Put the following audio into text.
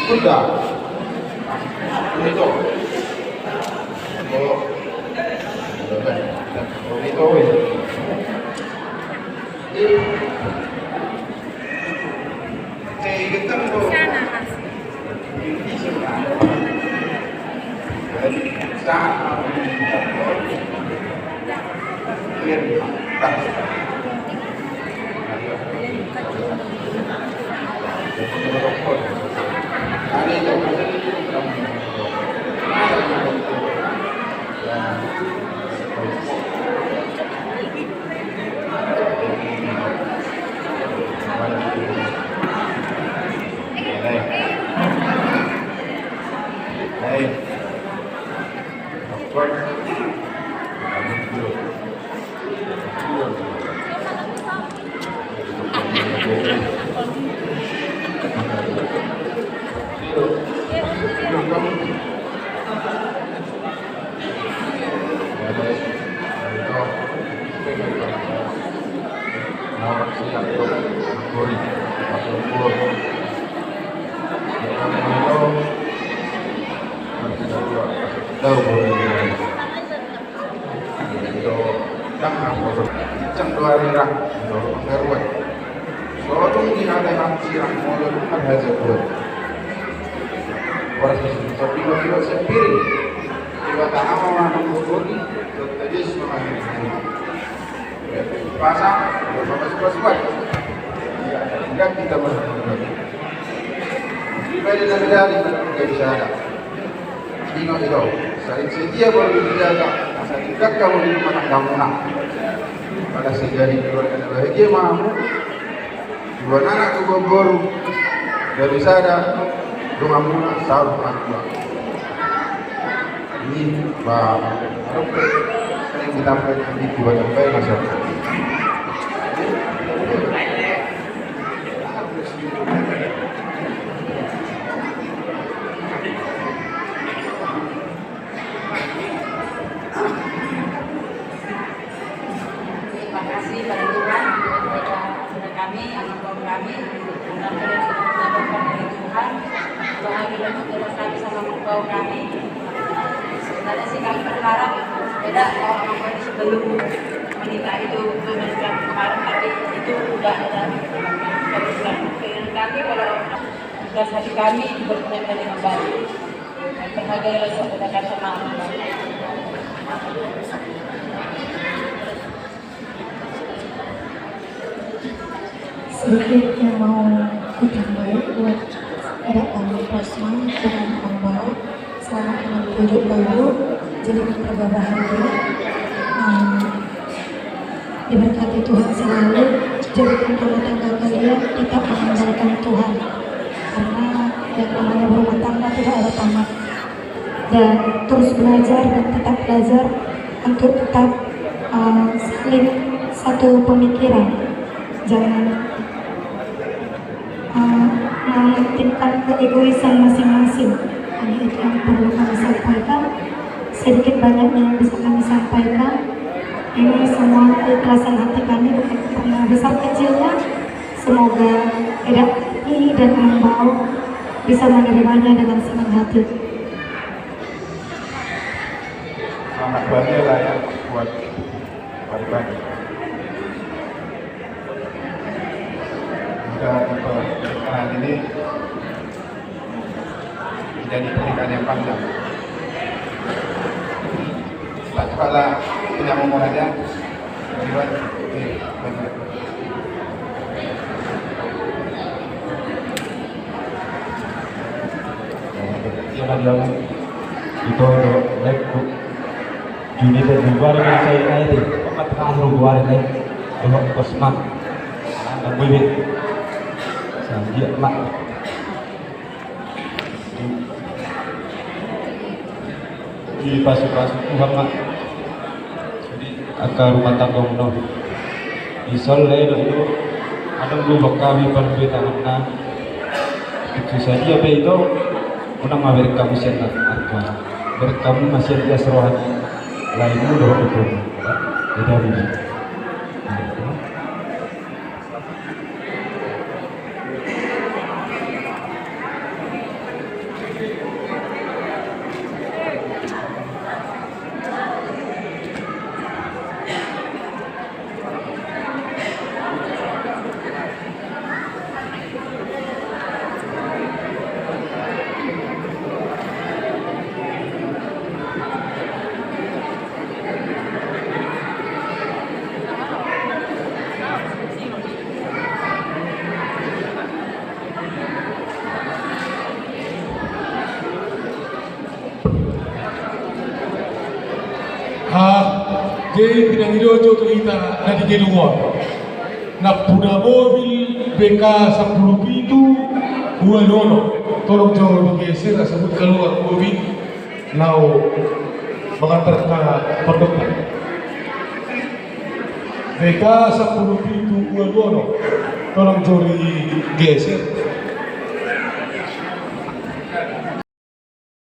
Udah. Itu. Oh. Itu. Kita tuh. Pasang, sebuah enggak kita berhubungan. Pribadi dan medali tidak bisa ada. Ingat itu, saling setia baru dijaga. Saling dekat kamu di rumah kamu nak. Pada sejadi keluarga bahagia mahu. Dua anak dua guru dari sana doa muna sahur akbar. Ini bah sering kita berikan di dua sampai masyarakat. Sebenarnya sih kami berharap beda orang sebelum menikah itu menikah kemarin, tapi itu udah ada kebetulan kami kalau tugas hati kami bertemu dengan baik. Berhargai saudara sama sedikit yang mau kutambahin buat kedatangan Rosman dengan Ambal selama 67 tahun jadi keluarga bahagia, diberkati Tuhan selalu, jadikan rumah tangga kalian tetap mengandalkan Tuhan, karena yang namanya berumah tangga tidak ada tamat, dan terus belajar dan tetap belajar untuk tetap saling satu pemikiran, jangan mementingkan keegoisan masing-masing. Hanya itu yang perlu kami sampaikan. Sedikit banyaknya yang bisa kami sampaikan. Ini semua keikhlasan hati kami, bukan karena besar kecilnya. Semoga ini dan Ambal bisa menerimanya dengan senang hati. Selamat bahagia lah ya buat bagi-bagi. Pernikahan ini menjadi pernikahan yang panjang. Tak cepatlah punya memulainya. Jangan bilang itu baik Juni dan luar yang saya itu pemetaan luar ini kalau kosmat dan bibit dia mak di pasu-pasu Tuhan mak jadi akar rumah tangga menol isol itu ada dulu kami perbedaan itu saja apa itu unang berkamu siapa arka berkamu masih dia serohani lainnya udah betul tidak ini Gay pinangidojo to kita na di Genuon. Na puda mobil BK 10 itu Ualono. Tolong jauh bergeser sebut keluar mobil. Now mengantar ke pondok. BK 10 itu Ualono. Tolong jauh digeser.